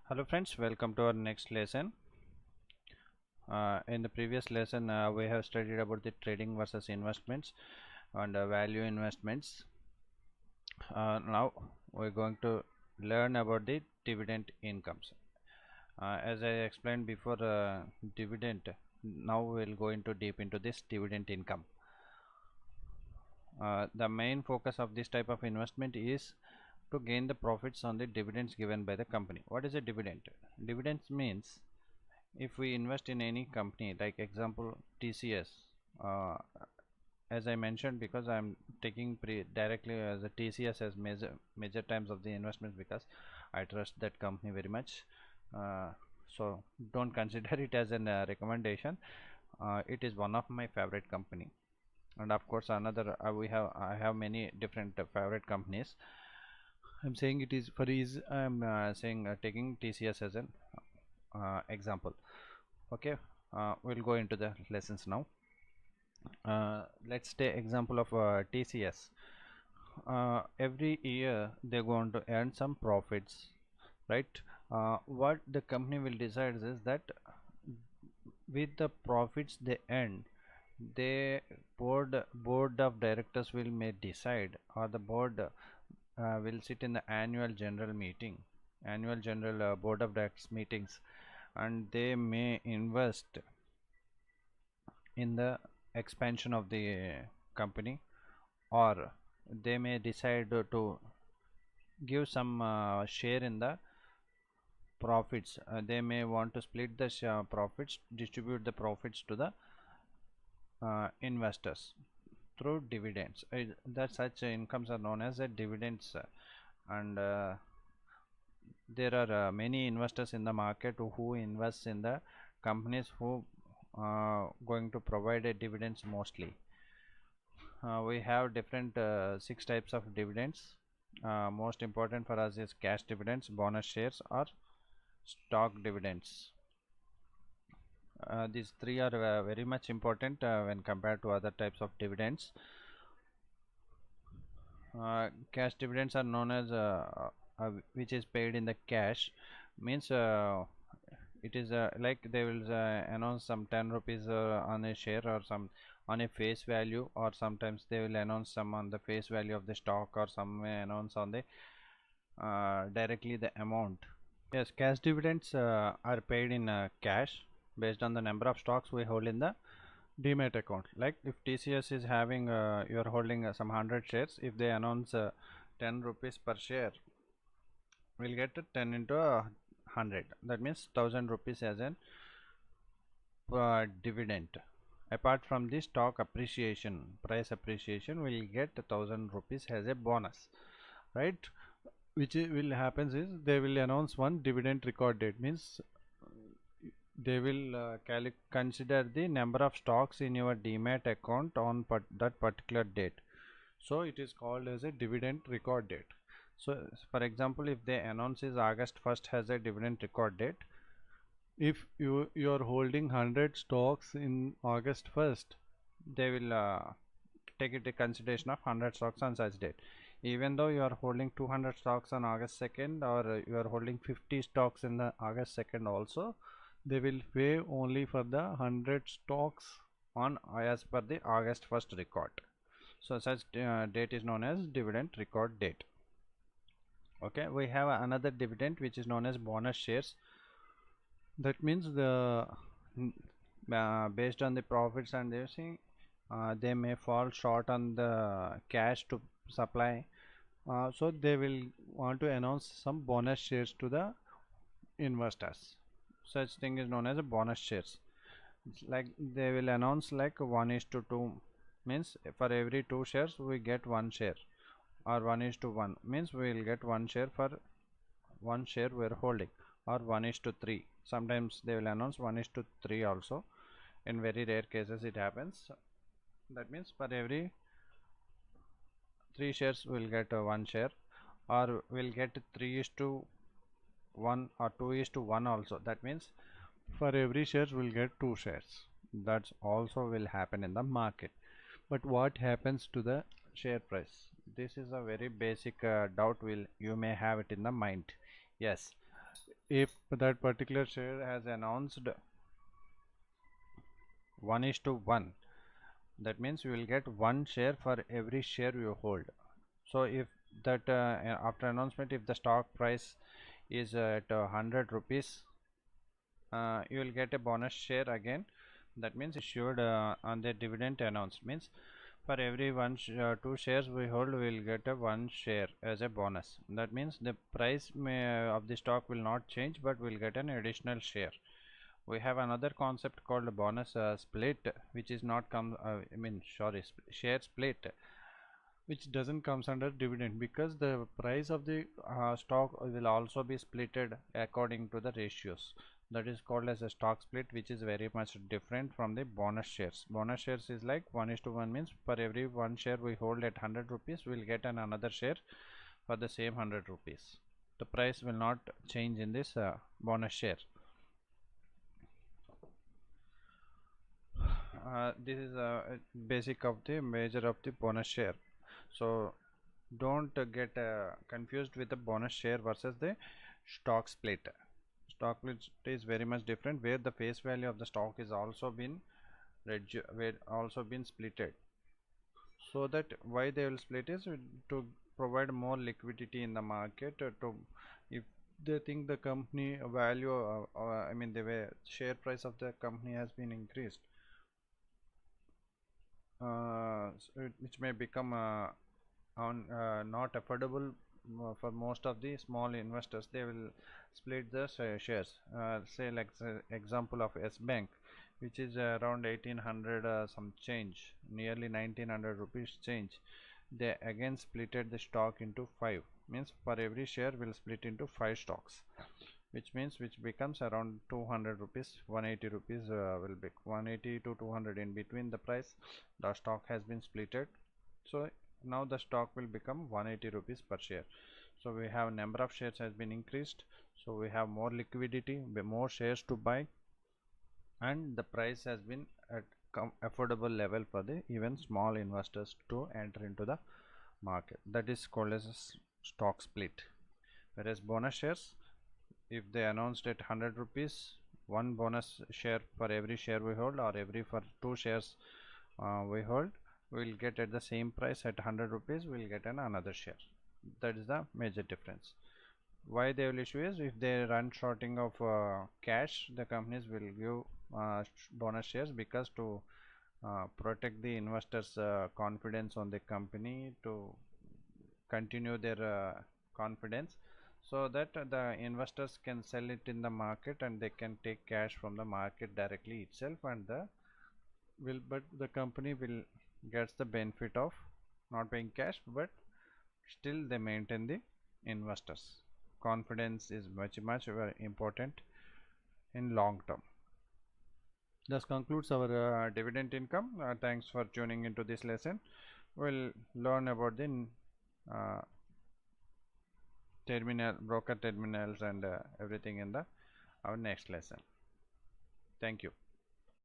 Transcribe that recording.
Hello friends, welcome to our next lesson. In the previous lesson we have studied about the trading versus investments and value investments. Now we're going to learn about the dividend incomes. As I explained before, dividend, now we'll go into deep into this dividend income. The main focus of this type of investment is to gain the profits on the dividends given by the company. What is a dividend? Dividends means if we invest in any company, like example TCS, as I mentioned, because I'm taking directly as a TCS as major times of the investments, because I trust that company very much. So don't consider it as a recommendation. It is one of my favorite company, and of course another I have many different favorite companies. I'm saying it is for ease. I'm saying taking TCS as an example. Okay, we'll go into the lessons now. Let's take example of TCS. Every year they're going to earn some profits, right? What the company will decide is that with the profits they earn, the board of directors may decide, or the board will sit in the annual general meeting, annual general board of directors meetings, and they may invest in the expansion of the company, or they may decide to give some share in the profits. They may want to split the profits, distribute the profits to the investors through dividends. That such incomes are known as dividends, and there are many investors in the market who invest in the companies who going to provide dividends mostly. We have different 6 types of dividends. Most important for us is cash dividends, bonus shares, or stock dividends. These three are very much important when compared to other types of dividends. Cash dividends are known as which is paid in the cash, means it is like they will announce some 10 rupees on a share, or some on a face value, or sometimes they will announce some on the face value of the stock, or some may announce on the directly the amount. Yes, cash dividends are paid in cash based on the number of stocks we hold in the demat account. Like if TCS is having you are holding some 100 shares, if they announce 10 rupees per share, we'll get 10 into 100, that means 1000 rupees as an dividend. Apart from the stock appreciation, price appreciation, we'll get 1000 rupees as a bonus, right? Which will happens is they will announce one dividend record date, means they will consider the number of stocks in your demat account on that particular date. So it is called as a dividend record date. So for example, if they announce is August 1st has a dividend record date, if you are holding 100 stocks in August 1st, they will take it into consideration of 100 stocks on such date. Even though you are holding 200 stocks on August 2nd, or you are holding 50 stocks in the August 2nd also, they will pay only for the 100 stocks on as per the August 1st record. So such date is known as dividend record date. Okay, we have another dividend which is known as bonus shares. That means the based on the profits and everything, they may fall short on the cash to supply, so they will want to announce some bonus shares to the investors. Such thing is known as a bonus shares. It's like they will announce like 1:2, means for every 2 shares we get 1 share, or 1:1 means we will get 1 share for 1 share we are holding, or 1:3. Sometimes they will announce 1:3 also. In very rare cases it happens. That means for every 3 shares we'll get 1 share, or we'll get 3:1 or 2:1 also. That means for every share we'll get 2 shares. That's also will happen in the market. But what happens to the share price? This is a very basic doubt you may have it in the mind. Yes, if that particular share has announced 1:1, that means you will get one share for every share you hold. So if that after announcement, if the stock price is at 100 rupees, you will get a bonus share again. That means issued on the dividend announced, means for every two shares we hold, we will get a one share as a bonus. That means the price of the stock will not change, but we'll get an additional share. We have another concept called bonus split, which is not share split, which doesn't comes under dividend, because the price of the stock will also be splitted according to the ratios. That is called as a stock split, which is very much different from the bonus shares. Bonus shares is like 1:1, means for every one share we hold at 100 rupees, we'll get another share for the same 100 rupees. The price will not change in this bonus share. This is a basic of the measure of the bonus share. So don't get confused with the bonus share versus the stock split. Stock split is very much different, where the face value of the stock is also been splitted. So that why they will split is to provide more liquidity in the market, to if they think the company value the share price of the company has been increased, which may become not affordable for most of the small investors. They will split the shares. Say like example of S Bank, which is around 1800 some change, nearly 1900 rupees change. They again splitted the stock into 5, means for every share will split into 5 stocks, which becomes around 200 rupees, 180 rupees will be 180 to 200, in between the price the stock has been splitted. So now the stock will become 180 rupees per share. So we have number of shares has been increased, so we have more liquidity, more shares to buy, and the price has been at affordable level for the even small investors to enter into the market. That is called as a stock split. Whereas bonus shares, if they announced at 100 rupees, one bonus share for every share we hold, or every for two shares we hold, we will get at the same price at 100 rupees, we will get another share. That is the major difference. Why they will issue is, if they run shorting of cash, the companies will give bonus shares, because to protect the investors confidence on the company, to continue their confidence, so that the investors can sell it in the market and they can take cash from the market directly itself, and the company will gets the benefit of not paying cash, but still they maintain the investors confidence. Is much very important in long term. This concludes our dividend income. Thanks for tuning into this lesson. We'll learn about the uh, broker terminals and everything in the our next lesson. Thank you.